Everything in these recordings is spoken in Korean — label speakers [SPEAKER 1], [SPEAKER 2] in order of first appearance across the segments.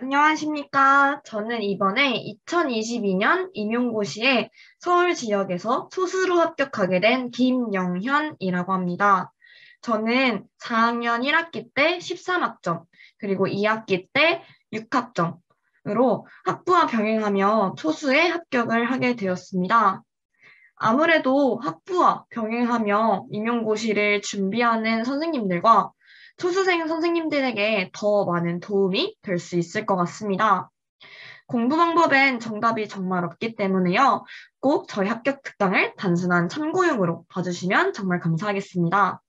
[SPEAKER 1] 안녕하십니까. 저는 이번에 2022년 임용고시에 서울 지역에서 소수로 합격하게 된 김영현이라고 합니다. 저는 4학년 1학기 때 13학점, 그리고 2학기 때 6학점으로 학부와 병행하며 소수에 합격을 하게 되었습니다. 아무래도 학부와 병행하며 임용고시를 준비하는 선생님들과 초수생 선생님들에게 더 많은 도움이 될 수 있을 것 같습니다. 공부 방법엔 정답이 정말 없기 때문에요. 꼭 저희 합격 특강을 단순한 참고용으로 봐주시면 정말 감사하겠습니다.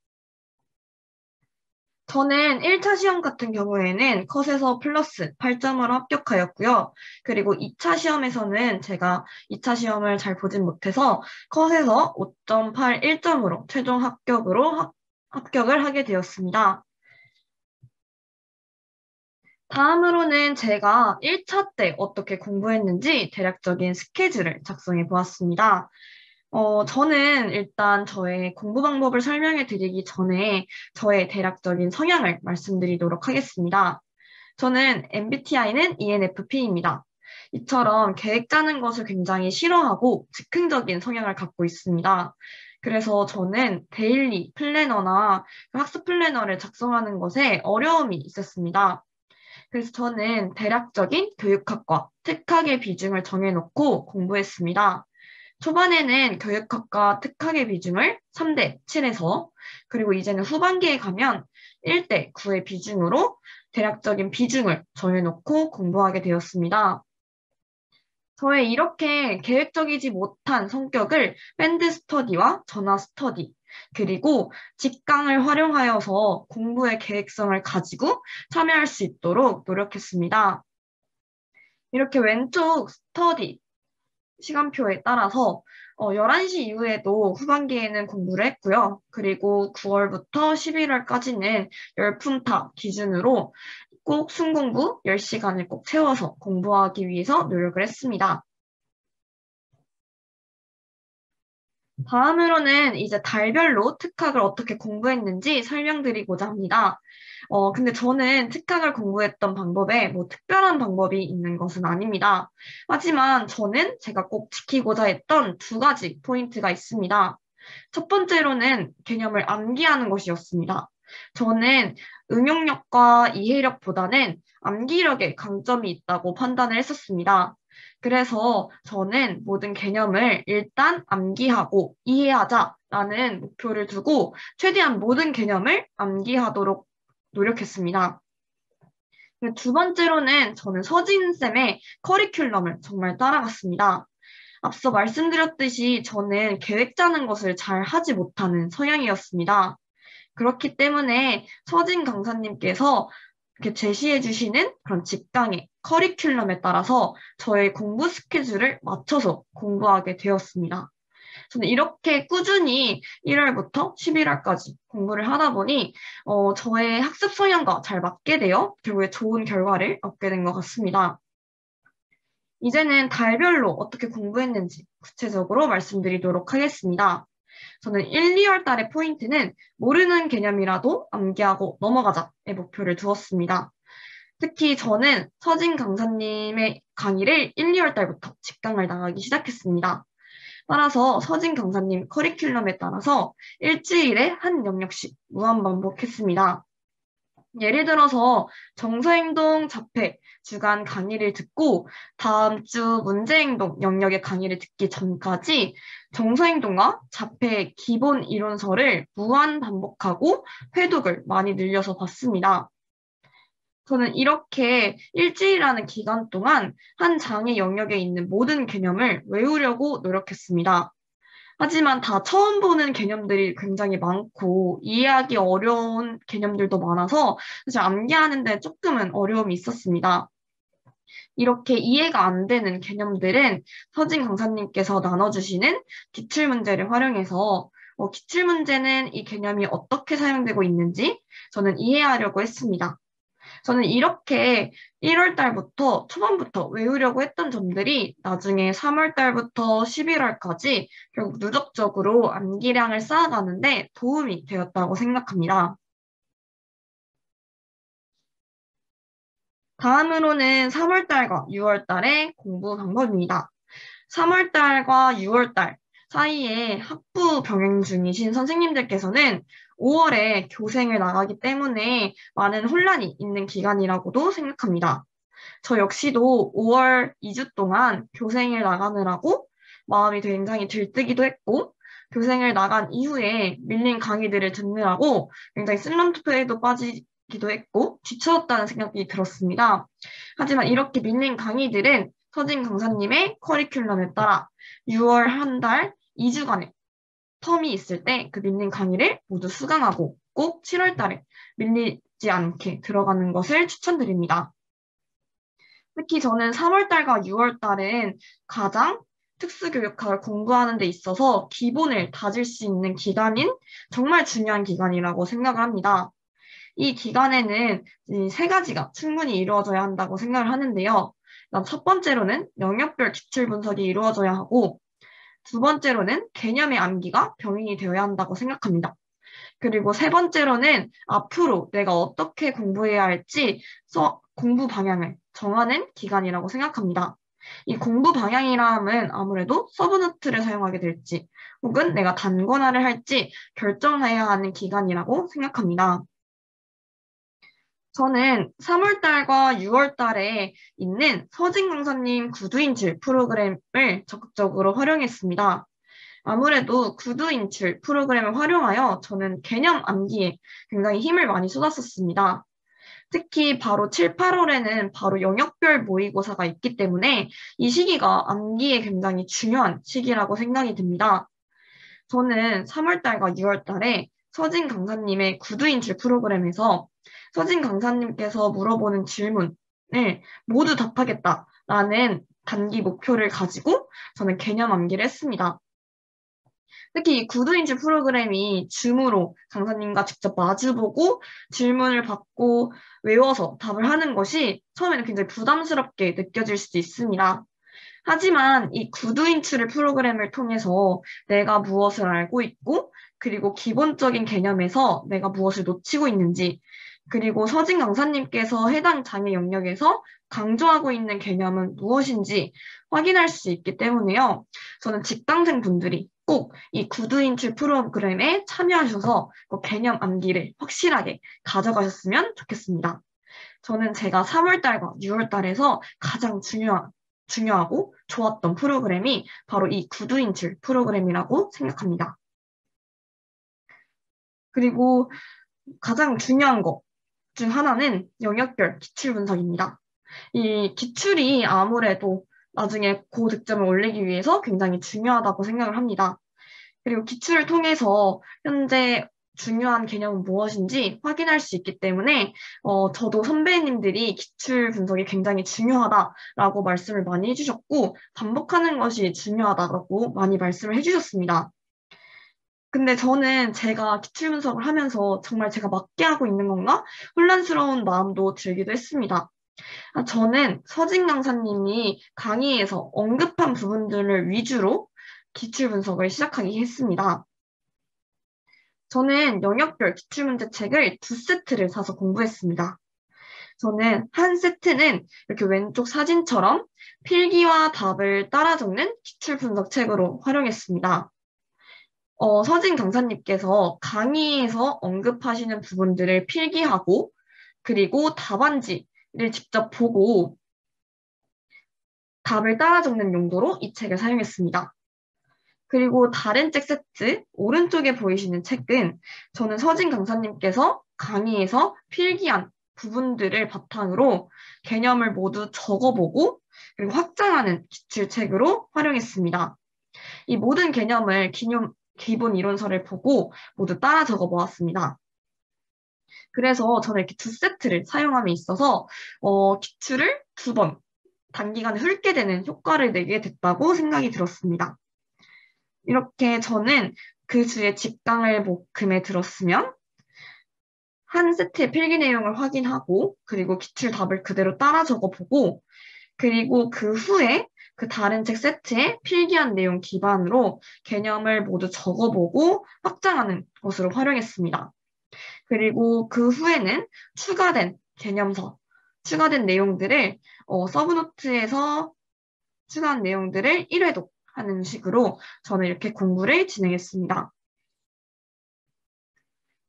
[SPEAKER 1] 저는 1차 시험 같은 경우에는 컷에서 플러스 8점으로 합격하였고요. 그리고 2차 시험에서는 제가 2차 시험을 잘 보진 못해서 컷에서 5.81점으로 최종 합격을 하게 되었습니다. 다음으로는 제가 1차 때 어떻게 공부했는지 대략적인 스케줄을 작성해 보았습니다. 저는 일단 저의 공부 방법을 설명해 드리기 전에 저의 대략적인 성향을 말씀드리도록 하겠습니다. 저는 MBTI는 ENFP입니다. 이처럼 계획 짜는 것을 굉장히 싫어하고 즉흥적인 성향을 갖고 있습니다. 그래서 저는 데일리 플래너나 학습 플래너를 작성하는 것에 어려움이 있었습니다. 그래서 저는 대략적인 교육학과 특학의 비중을 정해놓고 공부했습니다. 초반에는 교육학과 특학의 비중을 3대 7에서 그리고 이제는 후반기에 가면 1대 9의 비중으로 대략적인 비중을 정해놓고 공부하게 되었습니다. 저의 이렇게 계획적이지 못한 성격을 밴드 스터디와 전화 스터디, 그리고 직강을 활용하여서 공부의 계획성을 가지고 참여할 수 있도록 노력했습니다. 이렇게 왼쪽 스터디 시간표에 따라서 11시 이후에도 후반기에는 공부를 했고요. 그리고 9월부터 11월까지는 열품탑 기준으로 꼭 순공부 10시간을 꼭 채워서 공부하기 위해서 노력을 했습니다. 다음으로는 이제 달별로 특학을 어떻게 공부했는지 설명드리고자 합니다. 근데 저는 특학을 공부했던 방법에 뭐 특별한 방법이 있는 것은 아닙니다. 하지만 저는 제가 꼭 지키고자 했던 두 가지 포인트가 있습니다. 첫 번째로는 개념을 암기하는 것이었습니다. 저는 응용력과 이해력보다는 암기력에 강점이 있다고 판단을 했었습니다. 그래서 저는 모든 개념을 일단 암기하고 이해하자라는 목표를 두고 최대한 모든 개념을 암기하도록 노력했습니다. 두 번째로는 저는 서진쌤의 커리큘럼을 정말 따라갔습니다. 앞서 말씀드렸듯이 저는 계획 짜는 것을 잘 하지 못하는 성향이었습니다. 그렇기 때문에 서진 강사님께서 이렇게 제시해 주시는 그런 직강의 커리큘럼에 따라서 저의 공부 스케줄을 맞춰서 공부하게 되었습니다. 저는 이렇게 꾸준히 1월부터 11월까지 공부를 하다 보니 저의 학습 성향과 잘 맞게 되어 결국에 좋은 결과를 얻게 된 것 같습니다. 이제는 달별로 어떻게 공부했는지 구체적으로 말씀드리도록 하겠습니다. 저는 1, 2월 달의 포인트는 모르는 개념이라도 암기하고 넘어가자의 목표를 두었습니다. 특히 저는 서진 강사님의 강의를 1, 2월 달부터 직강을 나가기 시작했습니다. 따라서 서진 강사님 커리큘럼에 따라서 일주일에 한 영역씩 무한반복했습니다. 예를 들어서 정서행동 자폐 주간 강의를 듣고 다음 주 문제행동 영역의 강의를 듣기 전까지 정서행동과 자폐의 기본 이론서를 무한 반복하고 회독을 많이 늘려서 봤습니다. 저는 이렇게 일주일이라는 기간 동안 한 장의 영역에 있는 모든 개념을 외우려고 노력했습니다. 하지만 다 처음 보는 개념들이 굉장히 많고 이해하기 어려운 개념들도 많아서 사실 암기하는 데 조금은 어려움이 있었습니다. 이렇게 이해가 안 되는 개념들은 서진 강사님께서 나눠주시는 기출문제를 활용해서 기출문제는 이 개념이 어떻게 사용되고 있는지 저는 이해하려고 했습니다. 저는 이렇게 1월 달부터 초반부터 외우려고 했던 점들이 나중에 3월 달부터 11월까지 결국 누적적으로 암기량을 쌓아가는데 도움이 되었다고 생각합니다. 다음으로는 3월달과 6월달의 공부 방법입니다. 3월달과 6월달 사이에 학부 병행 중이신 선생님들께서는 5월에 교생을 나가기 때문에 많은 혼란이 있는 기간이라고도 생각합니다. 저 역시도 5월 2주 동안 교생을 나가느라고 마음이 굉장히 들뜨기도 했고, 교생을 나간 이후에 밀린 강의들을 듣느라고 굉장히 슬럼프에도 빠지기도 했고, 뒤처졌다는 생각이 들었습니다. 하지만 이렇게 밀린 강의들은 서진 강사님의 커리큘럼에 따라 6월 한 달 2주간의 텀이 있을 때 그 밀린 강의를 모두 수강하고 꼭 7월 달에 밀리지 않게 들어가는 것을 추천드립니다. 특히 저는 3월 달과 6월 달은 가장 특수교육학을 공부하는 데 있어서 기본을 다질 수 있는 기간인 정말 중요한 기간이라고 생각을 합니다. 이 기간에는 이 세 가지가 충분히 이루어져야 한다고 생각을 하는데요. 일단 첫 번째로는 영역별 기출 분석이 이루어져야 하고, 두 번째로는 개념의 암기가 병행이 되어야 한다고 생각합니다. 그리고 세 번째로는 앞으로 내가 어떻게 공부해야 할지 공부 방향을 정하는 기간이라고 생각합니다. 이 공부 방향이라 함은 아무래도 서브노트를 사용하게 될지 혹은 내가 단권화를 할지 결정해야 하는 기간이라고 생각합니다. 저는 3월 달과 6월 달에 있는 서진 강사님 구두인출 프로그램을 적극적으로 활용했습니다. 아무래도 구두인출 프로그램을 활용하여 저는 개념 암기에 굉장히 힘을 많이 쏟았었습니다. 특히 바로 7, 8월에는 바로 영역별 모의고사가 있기 때문에 이 시기가 암기에 굉장히 중요한 시기라고 생각이 듭니다. 저는 3월 달과 6월 달에 서진 강사님의 구두인출 프로그램에서 서진 강사님께서 물어보는 질문을 모두 답하겠다라는 단기 목표를 가지고 저는 개념 암기를 했습니다. 특히 이 구두인출 프로그램이 줌으로 강사님과 직접 마주보고 질문을 받고 외워서 답을 하는 것이 처음에는 굉장히 부담스럽게 느껴질 수도 있습니다. 하지만 이 구두인출 프로그램을 통해서 내가 무엇을 알고 있고, 그리고 기본적인 개념에서 내가 무엇을 놓치고 있는지, 그리고 서진 강사님께서 해당 장애 영역에서 강조하고 있는 개념은 무엇인지 확인할 수 있기 때문에요. 저는 직강생 분들이 꼭 이 구두인출 프로그램에 참여하셔서 개념 암기를 확실하게 가져가셨으면 좋겠습니다. 저는 제가 3월 달과 6월 달에서 가장 중요하고 좋았던 프로그램이 바로 이 구두인출 프로그램이라고 생각합니다. 그리고 가장 중요한 것 중 하나는 영역별 기출 분석입니다. 이 기출이 아무래도 나중에 고득점을 올리기 위해서 굉장히 중요하다고 생각을 합니다. 그리고 기출을 통해서 현재 중요한 개념은 무엇인지 확인할 수 있기 때문에 저도 선배님들이 기출 분석이 굉장히 중요하다라고 말씀을 많이 해주셨고 반복하는 것이 중요하다고 많이 말씀을 해주셨습니다. 근데 저는 제가 기출 분석을 하면서 정말 제가 맞게 하고 있는 건가? 혼란스러운 마음도 들기도 했습니다. 저는 서진 강사님이 강의에서 언급한 부분들을 위주로 기출 분석을 시작하기 했습니다. 저는 영역별 기출문제책을 2세트를 사서 공부했습니다. 저는 한 세트는 이렇게 왼쪽 사진처럼 필기와 답을 따라 적는 기출 분석 책으로 활용했습니다. 서진 강사님께서 강의에서 언급하시는 부분들을 필기하고 그리고 답안지를 직접 보고 답을 따라 적는 용도로 이 책을 사용했습니다. 그리고 다른 책 세트, 오른쪽에 보이시는 책은 저는 서진 강사님께서 강의에서 필기한 부분들을 바탕으로 개념을 모두 적어보고 그리고 확장하는 기출책으로 활용했습니다. 이 모든 개념을 기본 이론서를 보고 모두 따라 적어보았습니다. 그래서 저는 이렇게 2세트를 사용함에 있어서 기출을 2번 단기간에 훑게 되는 효과를 내게 됐다고 생각이 들었습니다. 이렇게 저는 그 주에 직강을 목금에 들었으면 한 세트의 필기 내용을 확인하고 그리고 기출 답을 그대로 따라 적어보고 그리고 그 후에 그 다른 책 세트의 필기한 내용 기반으로 개념을 모두 적어보고 확장하는 것으로 활용했습니다. 그리고 그 후에는 추가된 개념서 추가된 내용들을 서브노트에서 추가한 내용들을 1회독 하는 식으로 저는 이렇게 공부를 진행했습니다.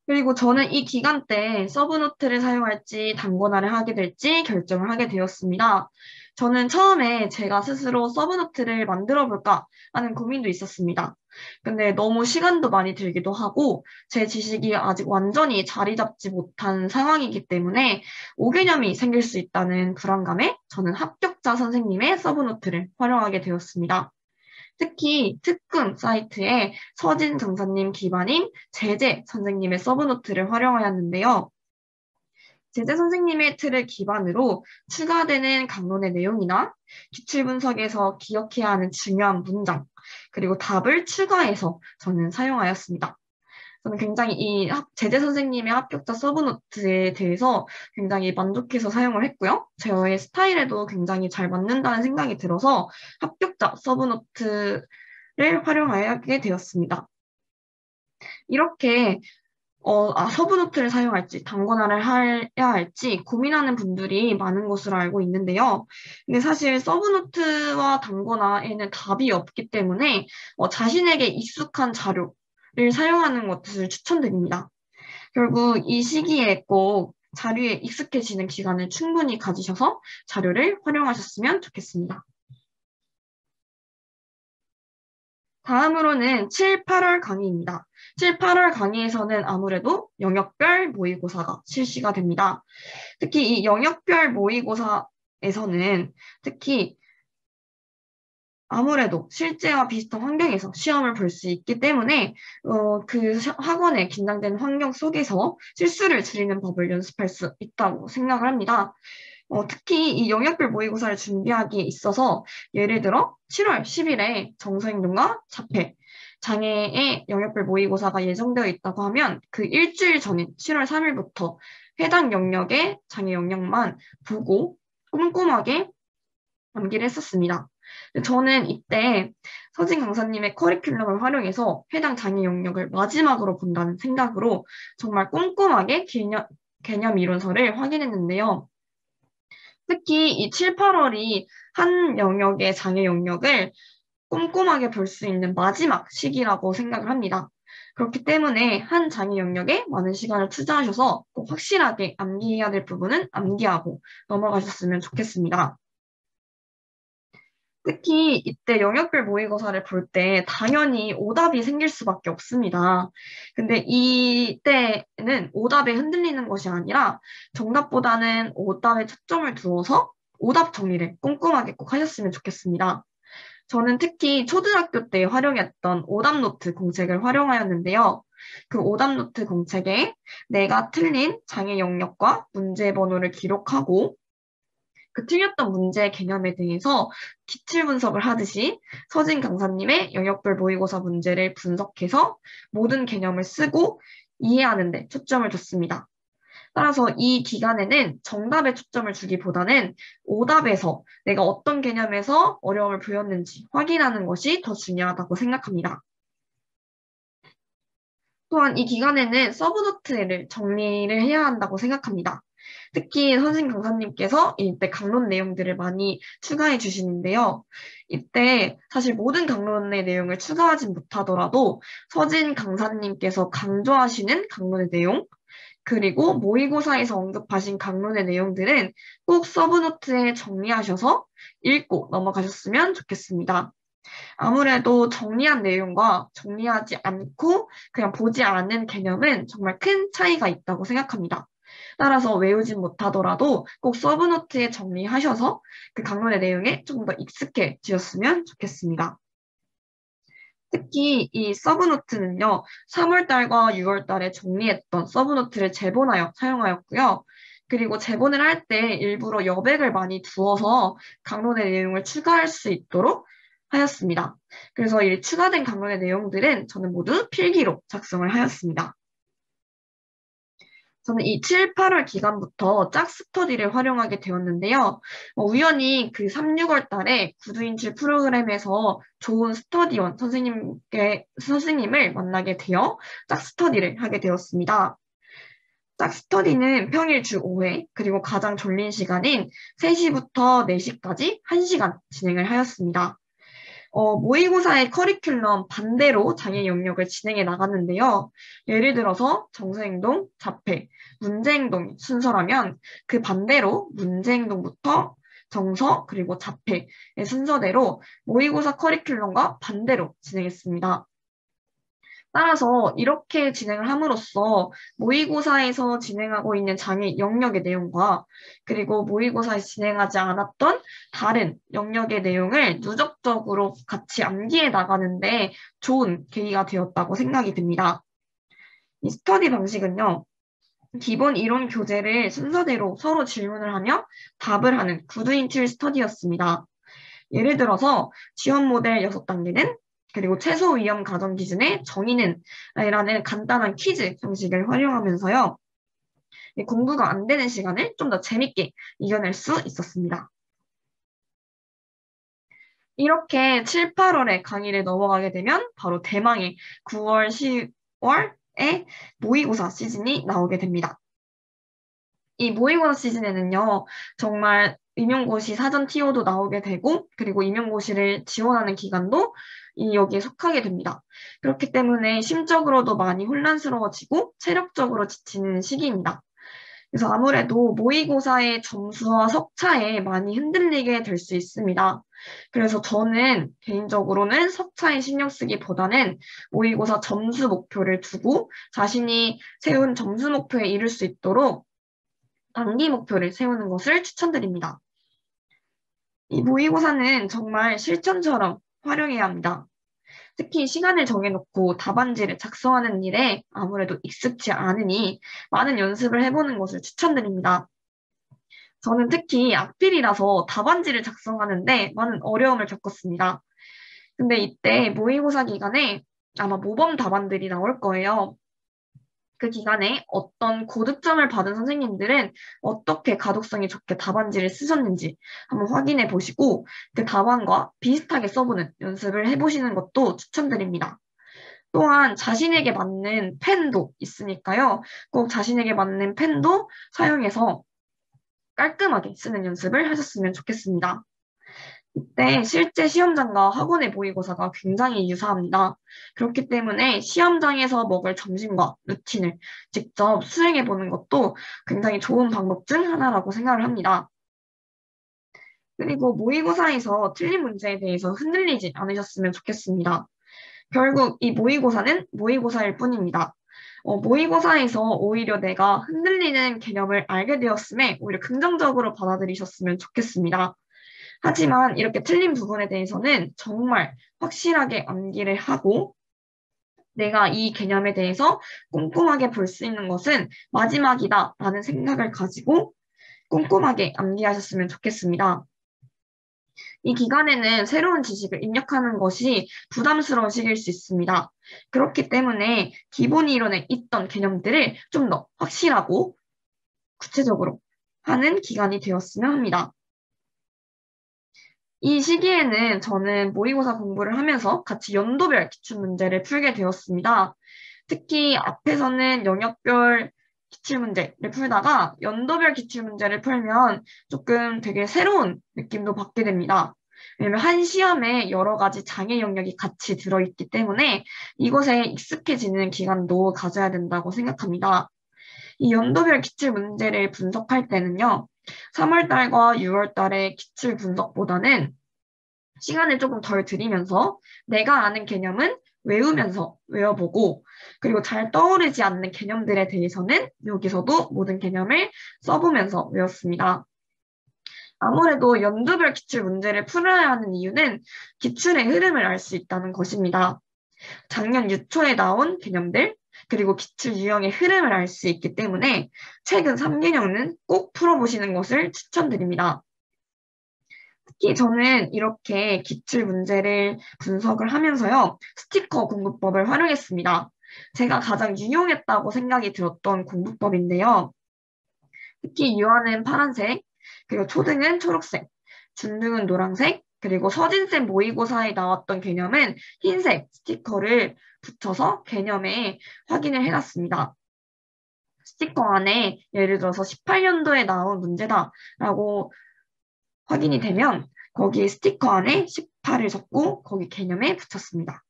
[SPEAKER 1] 그리고 저는 이 기간 때 서브노트를 사용할지 단권화를 하게 될지 결정을 하게 되었습니다. 저는 처음에 제가 스스로 서브노트를 만들어 볼까 하는 고민도 있었습니다. 근데 너무 시간도 많이 들기도 하고 제 지식이 아직 완전히 자리 잡지 못한 상황이기 때문에 오개념이 생길 수 있다는 불안감에 저는 합격자 선생님의 서브노트를 활용하게 되었습니다. 특히 특금 사이트에 서진 강사님 기반인 제재 선생님의 서브노트를 활용하였는데요. 제재 선생님의 틀을 기반으로 추가되는 강론의 내용이나 기출 분석에서 기억해야 하는 중요한 문장, 그리고 답을 추가해서 저는 사용하였습니다. 저는 굉장히 이 제재 선생님의 합격자 서브노트에 대해서 굉장히 만족해서 사용을 했고요. 저의 스타일에도 굉장히 잘 맞는다는 생각이 들어서 합격자 서브노트를 활용하게 되었습니다. 이렇게 서브노트를 사용할지 단권화를 해야 할지 고민하는 분들이 많은 것으로 알고 있는데요. 근데 사실 서브노트와 단권화에는 답이 없기 때문에 자신에게 익숙한 자료를 사용하는 것을 추천드립니다. 결국 이 시기에 꼭 자료에 익숙해지는 기간을 충분히 가지셔서 자료를 활용하셨으면 좋겠습니다. 다음으로는 7, 8월 강의입니다. 7, 8월 강의에서는 아무래도 영역별 모의고사가 실시가 됩니다. 특히 이 영역별 모의고사에서는 특히 아무래도 실제와 비슷한 환경에서 시험을 볼 수 있기 때문에 그 학원의 긴장된 환경 속에서 실수를 줄이는 법을 연습할 수 있다고 생각을 합니다. 특히 이 영역별 모의고사를 준비하기에 있어서 예를 들어 7월 10일에 정서행동과 자폐, 장애의 영역별 모의고사가 예정되어 있다고 하면 그 일주일 전인 7월 3일부터 해당 영역의 장애 영역만 보고 꼼꼼하게 암기를 했었습니다. 저는 이때 서진 강사님의 커리큘럼을 활용해서 해당 장애 영역을 마지막으로 본다는 생각으로 정말 꼼꼼하게 개념 이론서를 확인했는데요. 특히 이 7, 8월이 한 영역의 장애 영역을 꼼꼼하게 볼 수 있는 마지막 시기라고 생각을 합니다. 그렇기 때문에 한 장애 영역에 많은 시간을 투자하셔서 꼭 확실하게 암기해야 될 부분은 암기하고 넘어가셨으면 좋겠습니다. 특히 이때 영역별 모의고사를 볼 때 당연히 오답이 생길 수밖에 없습니다. 근데 이때는 오답에 흔들리는 것이 아니라 정답보다는 오답에 초점을 두어서 오답 정리를 꼼꼼하게 꼭 하셨으면 좋겠습니다. 저는 특히 초등학교 때 활용했던 오답노트 공책을 활용하였는데요. 그 오답노트 공책에 내가 틀린 장애 영역과 문제 번호를 기록하고 그 틀렸던 문제의 개념에 대해서 기출 분석을 하듯이 서진 강사님의 영역별 모의고사 문제를 분석해서 모든 개념을 쓰고 이해하는 데 초점을 뒀습니다. 따라서 이 기간에는 정답에 초점을 주기보다는 오답에서 내가 어떤 개념에서 어려움을 보였는지 확인하는 것이 더 중요하다고 생각합니다. 또한 이 기간에는 서브노트를 정리를 해야 한다고 생각합니다. 특히 서진 강사님께서 이때 강론 내용들을 많이 추가해 주시는데요. 이때 사실 모든 강론의 내용을 추가하지 못하더라도 서진 강사님께서 강조하시는 강론의 내용, 그리고 모의고사에서 언급하신 강론의 내용들은 꼭 서브노트에 정리하셔서 읽고 넘어가셨으면 좋겠습니다. 아무래도 정리한 내용과 정리하지 않고 그냥 보지 않는 개념은 정말 큰 차이가 있다고 생각합니다. 따라서 외우진 못하더라도 꼭 서브노트에 정리하셔서 그 강론의 내용에 조금 더 익숙해지셨으면 좋겠습니다. 특히 이 서브노트는요, 3월달과 6월달에 정리했던 서브노트를 재본하여 사용하였고요. 그리고 재본을 할 때 일부러 여백을 많이 두어서 강론의 내용을 추가할 수 있도록 하였습니다. 그래서 이 추가된 강론의 내용들은 저는 모두 필기로 작성을 하였습니다. 저는 이 7, 8월 기간부터 짝스터디를 활용하게 되었는데요. 우연히 그 3, 6월 달에 구두인출 프로그램에서 좋은 스터디원 선생님을 만나게 되어 짝스터디를 하게 되었습니다. 스터디는 평일 주 5회, 그리고 가장 졸린 시간인 3시부터 4시까지 1시간 진행을 하였습니다. 모의고사의 커리큘럼 반대로 장애 영역을 진행해 나갔는데요. 예를 들어서 정서행동, 자폐, 문제행동 순서라면 그 반대로 문제행동부터 정서, 그리고 자폐의 순서대로 모의고사 커리큘럼과 반대로 진행했습니다. 따라서 이렇게 진행을 함으로써 모의고사에서 진행하고 있는 장애 영역의 내용과 그리고 모의고사에서 진행하지 않았던 다른 영역의 내용을 누적적으로 같이 암기해 나가는데 좋은 계기가 되었다고 생각이 듭니다. 이 스터디 방식은요, 기본 이론 교재를 순서대로 서로 질문을 하며 답을 하는 구두인출 스터디였습니다. 예를 들어서 지원 모델 6단계는 그리고 최소 위험 가정 기준의 정의는 라는 간단한 퀴즈 형식을 활용하면서요. 공부가 안 되는 시간을 좀 더 재밌게 이겨낼 수 있었습니다. 이렇게 7, 8월에 강의를 넘어가게 되면 바로 대망의 9월, 10월에 모의고사 시즌이 나오게 됩니다. 이 모의고사 시즌에는요, 정말 임용고시 사전 TO도 나오게 되고, 그리고 임용고시를 지원하는 기간도 여기에 속하게 됩니다. 그렇기 때문에 심적으로도 많이 혼란스러워지고, 체력적으로 지치는 시기입니다. 그래서 아무래도 모의고사의 점수와 석차에 많이 흔들리게 될 수 있습니다. 그래서 저는 개인적으로는 석차에 신경 쓰기보다는 모의고사 점수 목표를 두고 자신이 세운 점수 목표에 이를 수 있도록 단기 목표를 세우는 것을 추천드립니다. 이 모의고사는 정말 실전처럼 활용해야 합니다. 특히 시간을 정해놓고 답안지를 작성하는 일에 아무래도 익숙지 않으니 많은 연습을 해보는 것을 추천드립니다. 저는 특히 악필이라서 답안지를 작성하는데 많은 어려움을 겪었습니다. 근데 이때 모의고사 기간에 아마 모범 답안들이 나올 거예요. 그 기간에 어떤 고득점을 받은 선생님들은 어떻게 가독성이 좋게 답안지를 쓰셨는지 한번 확인해 보시고 그 답안과 비슷하게 써보는 연습을 해보시는 것도 추천드립니다. 또한 자신에게 맞는 펜도 있으니까요. 꼭 자신에게 맞는 펜도 사용해서 깔끔하게 쓰는 연습을 하셨으면 좋겠습니다. 이때 실제 시험장과 학원의 모의고사가 굉장히 유사합니다. 그렇기 때문에 시험장에서 먹을 점심과 루틴을 직접 수행해 보는 것도 굉장히 좋은 방법 중 하나라고 생각을 합니다. 그리고 모의고사에서 틀린 문제에 대해서 흔들리지 않으셨으면 좋겠습니다. 결국 이 모의고사는 모의고사일 뿐입니다. 모의고사에서 오히려 내가 흔들리는 개념을 알게 되었음에 오히려 긍정적으로 받아들이셨으면 좋겠습니다. 하지만 이렇게 틀린 부분에 대해서는 정말 확실하게 암기를 하고 내가 이 개념에 대해서 꼼꼼하게 볼 수 있는 것은 마지막이다라는 생각을 가지고 꼼꼼하게 암기하셨으면 좋겠습니다. 이 기간에는 새로운 지식을 입력하는 것이 부담스러운 시기일 수 있습니다. 그렇기 때문에 기본 이론에 있던 개념들을 좀 더 확실하고 구체적으로 하는 기간이 되었으면 합니다. 이 시기에는 저는 모의고사 공부를 하면서 같이 연도별 기출문제를 풀게 되었습니다. 특히 앞에서는 영역별 기출문제를 풀다가 연도별 기출문제를 풀면 조금 되게 새로운 느낌도 받게 됩니다. 왜냐면 한 시험에 여러 가지 장애 영역이 같이 들어있기 때문에 이것에 익숙해지는 기간도 가져야 된다고 생각합니다. 이 연도별 기출 문제를 분석할 때는요, 3월 달과 6월 달의 기출 분석보다는 시간을 조금 덜 들이면서 내가 아는 개념은 외우면서 외워보고 그리고 잘 떠오르지 않는 개념들에 대해서는 여기서도 모든 개념을 써보면서 외웠습니다. 아무래도 연도별 기출 문제를 풀어야 하는 이유는 기출의 흐름을 알 수 있다는 것입니다. 작년 6초에 나온 개념들 그리고 기출 유형의 흐름을 알 수 있기 때문에 최근 3개년은 꼭 풀어보시는 것을 추천드립니다. 특히 저는 이렇게 기출 문제를 분석을 하면서요, 스티커 공부법을 활용했습니다. 제가 가장 유용했다고 생각이 들었던 공부법인데요. 특히 유아는 파란색, 그리고 초등은 초록색, 중등은 노란색, 그리고 서진쌤 모의고사에 나왔던 개념은 흰색 스티커를 붙여서 개념에 확인을 해놨습니다. 스티커 안에 예를 들어서 18년도에 나온 문제다라고 확인이 되면 거기 스티커 안에 18을 적고 거기 개념에 붙였습니다.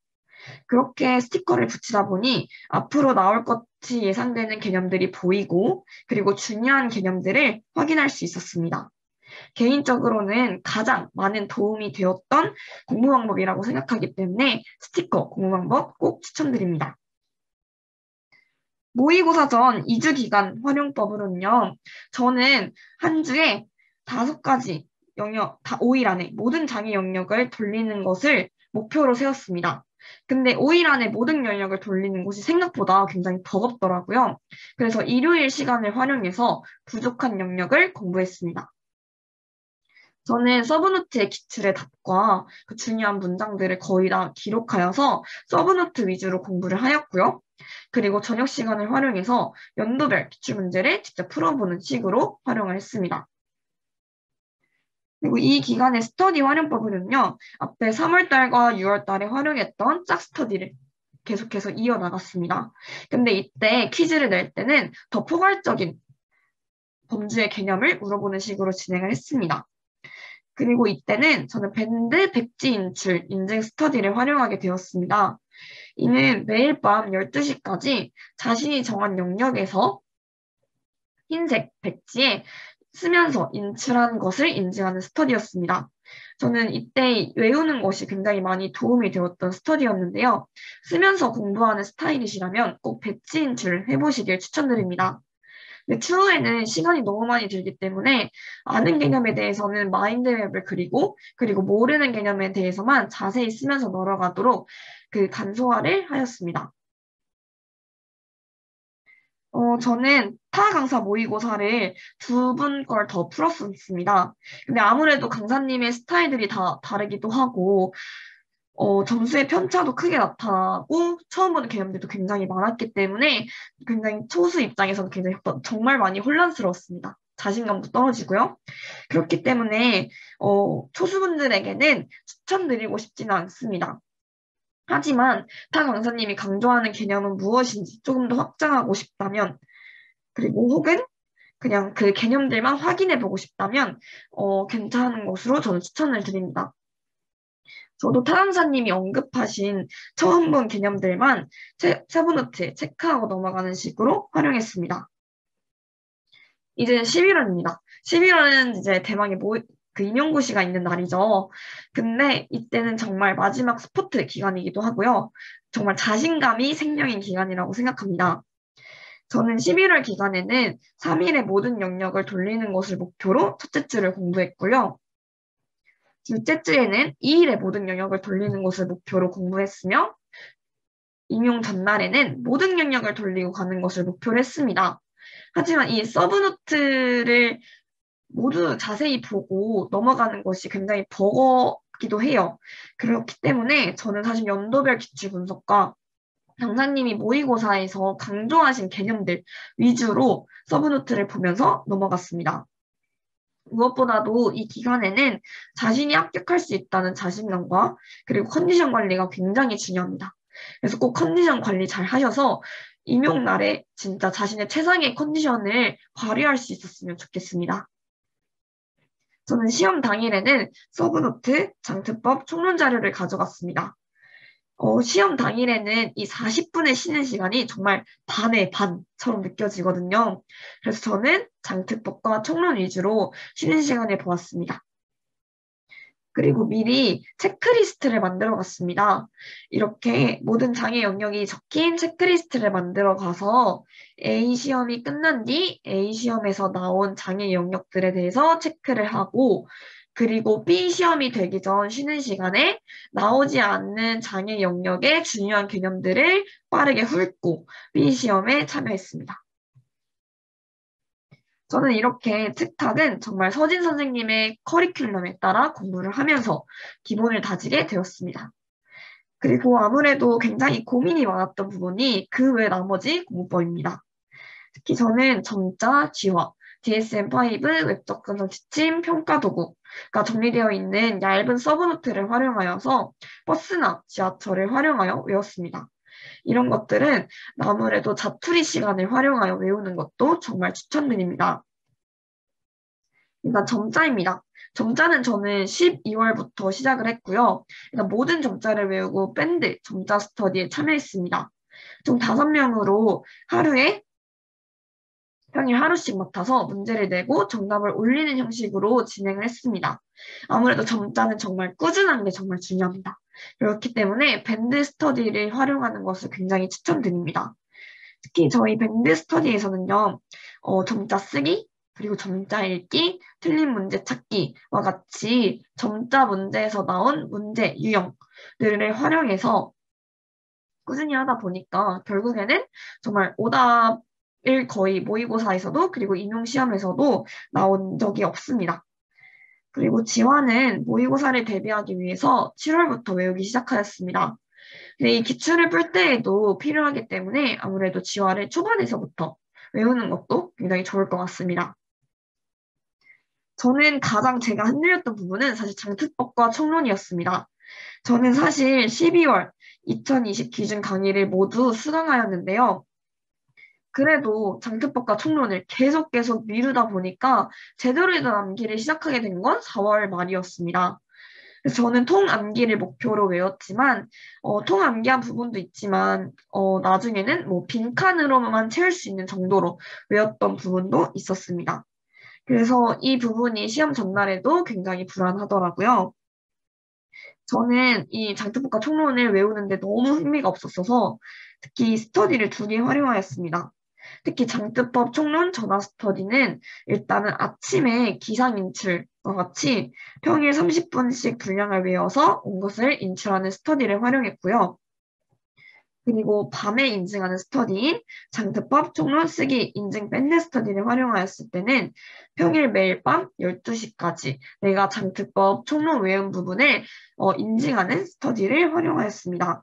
[SPEAKER 1] 그렇게 스티커를 붙이다 보니 앞으로 나올 것이 예상되는 개념들이 보이고 그리고 중요한 개념들을 확인할 수 있었습니다. 개인적으로는 가장 많은 도움이 되었던 공부 방법이라고 생각하기 때문에 스티커 공부 방법 꼭 추천드립니다. 모의고사 전 2주 기간 활용법으로는요, 저는 한 주에 5가지 영역, 5일 안에 모든 장애 영역을 돌리는 것을 목표로 세웠습니다. 근데 5일 안에 모든 영역을 돌리는 것이 생각보다 굉장히 버겁더라고요. 그래서 일요일 시간을 활용해서 부족한 영역을 공부했습니다. 저는 서브노트의 기출의 답과 그 중요한 문장들을 거의 다 기록하여서 서브노트 위주로 공부를 하였고요. 그리고 저녁 시간을 활용해서 연도별 기출문제를 직접 풀어보는 식으로 활용을 했습니다. 그리고 이 기간의 스터디 활용법은요, 앞에 3월달과 6월달에 활용했던 짝스터디를 계속해서 이어나갔습니다. 근데 이때 퀴즈를 낼 때는 더 포괄적인 범주의 개념을 물어보는 식으로 진행을 했습니다. 그리고 이때는 저는 밴드 백지 인출, 인증 스터디를 활용하게 되었습니다. 이는 매일 밤 12시까지 자신이 정한 영역에서 흰색 백지에 쓰면서 인출한 것을 인증하는 스터디였습니다. 저는 이때 외우는 것이 굉장히 많이 도움이 되었던 스터디였는데요. 쓰면서 공부하는 스타일이시라면 꼭 백지 인출을 해보시길 추천드립니다. 근데 추후에는 시간이 너무 많이 들기 때문에 아는 개념에 대해서는 마인드맵을 그리고 모르는 개념에 대해서만 자세히 쓰면서 넘어가도록 그 간소화를 하였습니다. 저는 타 강사 모의고사를 2분 걸 더 풀었습니다. 근데 아무래도 강사님의 스타일들이 다 다르기도 하고, 점수의 편차도 크게 나타나고, 처음 보는 개념들도 굉장히 많았기 때문에 굉장히 초수 입장에서는 굉장히 정말 많이 혼란스러웠습니다. 자신감도 떨어지고요. 그렇기 때문에, 초수분들에게는 추천드리고 싶지는 않습니다. 하지만 타 강사님이 강조하는 개념은 무엇인지 조금 더 확장하고 싶다면, 그리고 혹은 그냥 그 개념들만 확인해 보고 싶다면, 괜찮은 것으로 저는 추천을 드립니다. 저도 타 강사님이 언급하신 처음 본 개념들만 세브노트에 체크하고 넘어가는 식으로 활용했습니다. 이제 11월입니다. 11월은 이제 대망의 그 임용고시가 있는 날이죠. 근데 이때는 정말 마지막 스포트 기간이기도 하고요. 정말 자신감이 생명인 기간이라고 생각합니다. 저는 11월 기간에는 3일의 모든 영역을 돌리는 것을 목표로 첫째 주를 공부했고요. 둘째 주에는 2일의 모든 영역을 돌리는 것을 목표로 공부했으며, 임용 전날에는 모든 영역을 돌리고 가는 것을 목표로 했습니다. 하지만 이 서브노트를 모두 자세히 보고 넘어가는 것이 굉장히 버거기도 해요. 그렇기 때문에 저는 사실 연도별 기출 분석과 강사님이 모의고사에서 강조하신 개념들 위주로 서브노트를 보면서 넘어갔습니다. 무엇보다도 이 기간에는 자신이 합격할 수 있다는 자신감과 그리고 컨디션 관리가 굉장히 중요합니다. 그래서 꼭 컨디션 관리 잘 하셔서 임용날에 진짜 자신의 최상의 컨디션을 발휘할 수 있었으면 좋겠습니다. 저는 시험 당일에는 서브노트, 장트법, 총론 자료를 가져갔습니다. 시험 당일에는 이 40분의 쉬는 시간이 정말 반의 반처럼 느껴지거든요. 그래서 저는 장특법과 총론 위주로 쉬는 시간을 보았습니다. 그리고 미리 체크리스트를 만들어 갔습니다. 이렇게 모든 장애 영역이 적힌 체크리스트를 만들어 가서 A 시험이 끝난 뒤 A 시험에서 나온 장애 영역들에 대해서 체크를 하고, 그리고 B 시험이 되기 전 쉬는 시간에 나오지 않는 장애 영역의 중요한 개념들을 빠르게 훑고 B 시험에 참여했습니다. 저는 이렇게 특학은 정말 서진 선생님의 커리큘럼에 따라 공부를 하면서 기본을 다지게 되었습니다. 그리고 아무래도 굉장히 고민이 많았던 부분이 그 외 나머지 공부법입니다. 특히 저는 점자, 지화, DSM-5, 웹적 분석 지침, 평가 도구가 정리되어 있는 얇은 서브노트를 활용하여서 버스나 지하철을 활용하여 외웠습니다. 이런 것들은 아무래도 자투리 시간을 활용하여 외우는 것도 정말 추천드립니다. 일단 점자입니다. 점자는 저는 12월부터 시작을 했고요. 일단 모든 점자를 외우고 밴드 점자 스터디에 참여했습니다. 총 5명으로 하루에 평일 하루씩 맡아서 문제를 내고 정답을 올리는 형식으로 진행을 했습니다. 아무래도 점자는 정말 꾸준한 게 정말 중요합니다. 그렇기 때문에 밴드 스터디를 활용하는 것을 굉장히 추천드립니다. 특히 저희 밴드 스터디에서는요, 점자 쓰기, 그리고 점자 읽기, 틀린 문제 찾기와 같이 점자 문제에서 나온 문제 유형들을 활용해서 꾸준히 하다 보니까 결국에는 정말 오답을 거의 모의고사에서도 그리고 임용시험에서도 나온 적이 없습니다. 그리고 지화는 모의고사를 대비하기 위해서 7월부터 외우기 시작하였습니다. 근데 이 기출을 풀 때에도 필요하기 때문에 아무래도 지화를 초반에서부터 외우는 것도 굉장히 좋을 것 같습니다. 저는 가장 제가 흔들렸던 부분은 사실 장특법과 총론이었습니다. 저는 사실 12월 2020 기준 강의를 모두 수강하였는데요. 그래도 장특법과 총론을 계속 미루다 보니까 제대로 된 암기를 시작하게 된 건 4월 말이었습니다. 그래서 저는 통암기를 목표로 외웠지만 통암기한 부분도 있지만 나중에는 뭐 빈칸으로만 채울 수 있는 정도로 외웠던 부분도 있었습니다. 그래서 이 부분이 시험 전날에도 굉장히 불안하더라고요. 저는 이 장특법과 총론을 외우는데 너무 흥미가 없었어서 특히 스터디를 2개 활용하였습니다. 특히 장특법 총론 전화 스터디는 일단은 아침에 기상인출과 같이 평일 30분씩 분량을 외워서 온 것을 인출하는 스터디를 활용했고요. 그리고 밤에 인증하는 스터디인 장특법 총론 쓰기 인증 밴드 스터디를 활용하였을 때는 평일 매일 밤 12시까지 내가 장특법 총론 외운 부분을 인증하는 스터디를 활용하였습니다.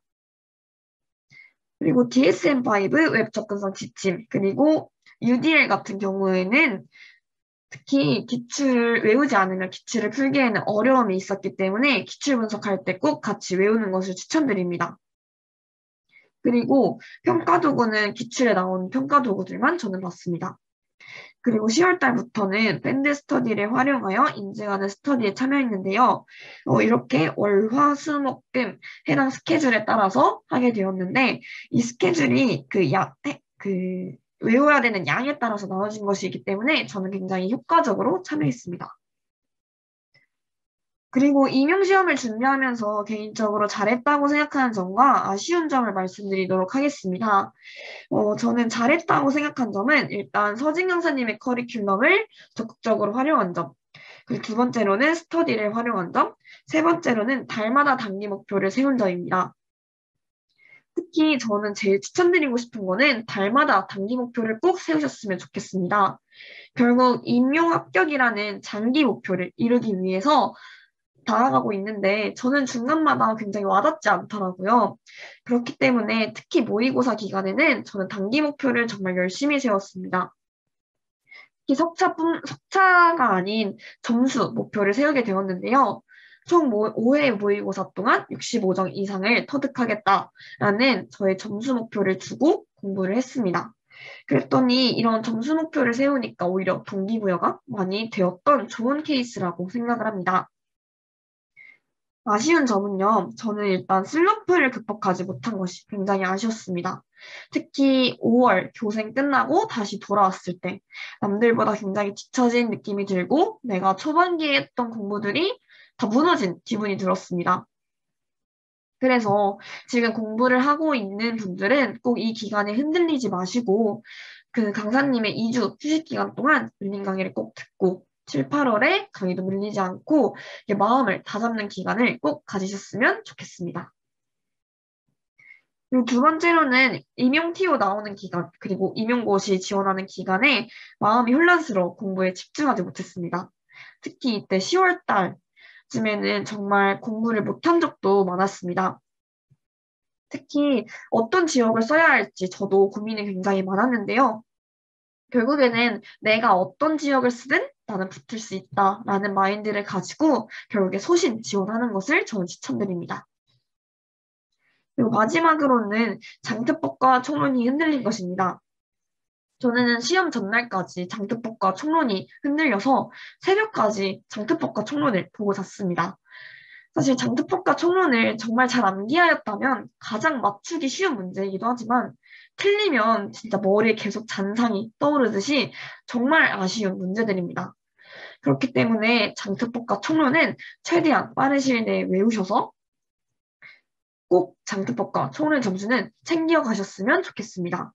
[SPEAKER 1] 그리고 DSM-5 웹 접근성 지침, 그리고 UDL 같은 경우에는 특히 기출을 외우지 않으면 기출을 풀기에는 어려움이 있었기 때문에 기출 분석할 때 꼭 같이 외우는 것을 추천드립니다. 그리고 평가도구는 기출에 나온 평가도구들만 저는 봤습니다. 그리고 10월 달부터는 밴드 스터디를 활용하여 인증하는 스터디에 참여했는데요. 이렇게 월, 화, 수, 목, 금 해당 스케줄에 따라서 하게 되었는데 이 스케줄이 외워야 되는 양에 따라서 나눠진 것이기 때문에 저는 굉장히 효과적으로 참여했습니다. 그리고 임용시험을 준비하면서 개인적으로 잘했다고 생각하는 점과 아쉬운 점을 말씀드리도록 하겠습니다. 저는 잘했다고 생각한 점은 일단 서진 강사님의 커리큘럼을 적극적으로 활용한 점, 그리고 2번째로는 스터디를 활용한 점, 3번째로는 달마다 단기 목표를 세운 점입니다. 특히 저는 제일 추천드리고 싶은 거는 달마다 단기 목표를 꼭 세우셨으면 좋겠습니다. 결국 임용 합격이라는 장기 목표를 이루기 위해서 다가가고 있는데 저는 중간마다 굉장히 와닿지 않더라고요. 그렇기 때문에 특히 모의고사 기간에는 저는 단기 목표를 정말 열심히 세웠습니다. 특히 석차가 아닌 점수 목표를 세우게 되었는데요. 총 5회 모의고사 동안 65점 이상을 터득하겠다라는 저의 점수 목표를 두고 공부를 했습니다. 그랬더니 이런 점수 목표를 세우니까 오히려 동기부여가 많이 되었던 좋은 케이스라고 생각을 합니다. 아쉬운 점은요, 저는 일단 슬럼프를 극복하지 못한 것이 굉장히 아쉬웠습니다. 특히 5월 교생 끝나고 다시 돌아왔을 때 남들보다 굉장히 뒤처진 느낌이 들고 내가 초반기에 했던 공부들이 다 무너진 기분이 들었습니다. 그래서 지금 공부를 하고 있는 분들은 꼭 이 기간에 흔들리지 마시고 그 강사님의 2주 휴식 기간 동안 밀린 강의를 꼭 듣고 7, 8월에 강의도 밀리지 않고 마음을 다잡는 기간을 꼭 가지셨으면 좋겠습니다. 그리고 2번째로는 임용 TO 나오는 기간, 그리고 임용고시 지원하는 기간에 마음이 혼란스러워 공부에 집중하지 못했습니다. 특히 이때 10월 달쯤에는 정말 공부를 못한 적도 많았습니다. 특히 어떤 지역을 써야 할지 저도 고민이 굉장히 많았는데요. 결국에는 내가 어떤 지역을 쓰든 나는 붙을 수 있다라는 마인드를 가지고 결국에 소신 지원하는 것을 저는 추천드립니다. 그리고 마지막으로는 장특법과 총론이 흔들린 것입니다. 저는 시험 전날까지 장특법과 총론이 흔들려서 새벽까지 장특법과 총론을 보고 잤습니다. 사실 장특법과 총론을 정말 잘 암기하였다면 가장 맞추기 쉬운 문제이기도 하지만 틀리면 진짜 머리에 계속 잔상이 떠오르듯이 정말 아쉬운 문제들입니다. 그렇기 때문에 장특법과 총론은 최대한 빠른 시일 내에 외우셔서 꼭 장특법과 총론 점수는 챙겨가셨으면 좋겠습니다.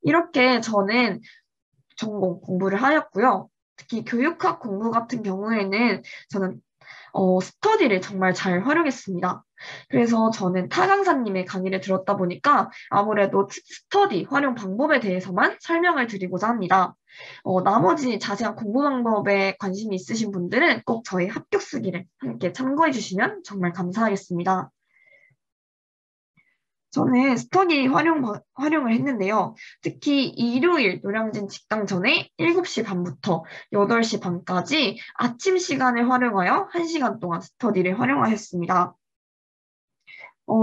[SPEAKER 1] 이렇게 저는 전공 공부를 하였고요. 특히 교육학 공부 같은 경우에는 저는 스터디를 정말 잘 활용했습니다. 그래서 저는 타 강사님의 강의를 들었다 보니까 아무래도 스터디 활용 방법에 대해서만 설명을 드리고자 합니다. 나머지 자세한 공부 방법에 관심이 있으신 분들은 꼭 저희 합격 쓰기를 함께 참고해 주시면 정말 감사하겠습니다. 저는 스터디 활용을 했는데요. 특히 일요일 노량진 직강 전에 7시 반부터 8시 반까지 아침 시간을 활용하여 1시간 동안 스터디를 활용하였습니다.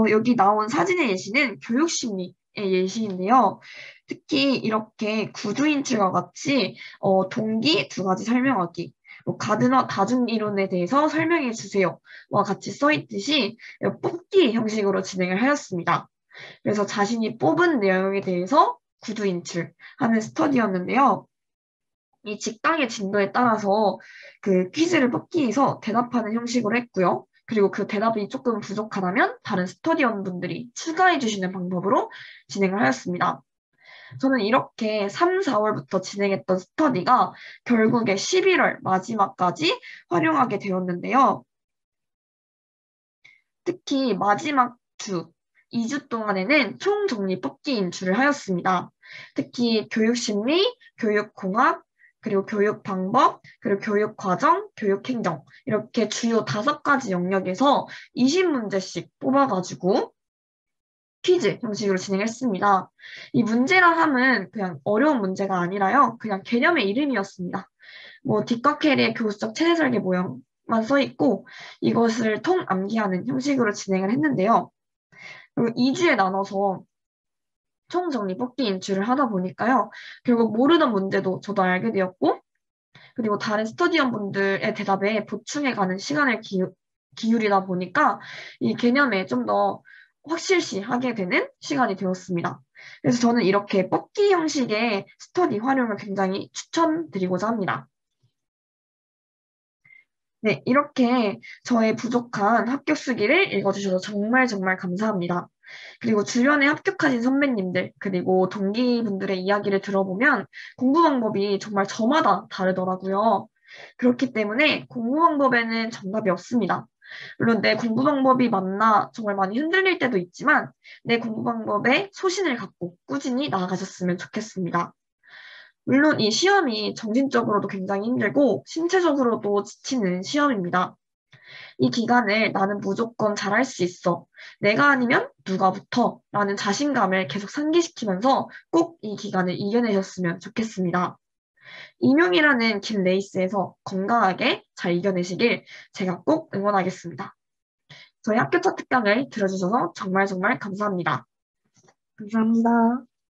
[SPEAKER 1] 여기 나온 사진의 예시는 교육심리의 예시인데요. 특히 이렇게 구두인출과 같이 동기 2가지 설명하기, 가드너 다중이론에 대해서 설명해 주세요와 같이 써있듯이 뽑기 형식으로 진행을 하였습니다. 그래서 자신이 뽑은 내용에 대해서 구두 인출하는 스터디였는데요. 이 직강의 진도에 따라서 그 퀴즈를 뽑기에서 대답하는 형식으로 했고요. 그리고 그 대답이 조금 부족하다면 다른 스터디원 분들이 추가해 주시는 방법으로 진행을 하였습니다. 저는 이렇게 3, 4월부터 진행했던 스터디가 결국에 11월 마지막까지 활용하게 되었는데요. 특히 마지막 2주 동안에는 총정리 뽑기 인출을 하였습니다. 특히 교육심리, 교육공학, 그리고 교육방법, 그리고 교육과정, 교육행정 이렇게 주요 5가지 영역에서 20문제씩 뽑아가지고 퀴즈 형식으로 진행했습니다. 이 문제라 함은 그냥 어려운 문제가 아니라요. 그냥 개념의 이름이었습니다. 뭐 뒷과 캐리의 교수적 체제 설계 모형만 써 있고 이것을 통 암기하는 형식으로 진행을 했는데요. 그리고 2주에 나눠서 총정리 뽑기 인출을 하다 보니까요. 결국 모르던 문제도 저도 알게 되었고, 그리고 다른 스터디언 분들의 대답에 보충해가는 시간을 기울이다 보니까 이 개념에 좀 더 확실시하게 되는 시간이 되었습니다. 그래서 저는 이렇게 뽑기 형식의 스터디 활용을 굉장히 추천드리고자 합니다. 네, 이렇게 저의 부족한 합격 수기를 읽어주셔서 정말 정말 감사합니다. 그리고 주변에 합격하신 선배님들, 그리고 동기분들의 이야기를 들어보면 공부 방법이 정말 저마다 다르더라고요. 그렇기 때문에 공부 방법에는 정답이 없습니다. 물론 내 공부 방법이 맞나 정말 많이 흔들릴 때도 있지만 내 공부 방법에 소신을 갖고 꾸준히 나아가셨으면 좋겠습니다. 물론 이 시험이 정신적으로도 굉장히 힘들고 신체적으로도 지치는 시험입니다. 이 기간을 나는 무조건 잘할 수 있어. 내가 아니면 누가 붙어? 라는 자신감을 계속 상기시키면서 꼭 이 기간을 이겨내셨으면 좋겠습니다. 임용이라는 긴 레이스에서 건강하게 잘 이겨내시길 제가 꼭 응원하겠습니다. 저희 학교차 특강을 들어주셔서 정말 정말 감사합니다. 감사합니다.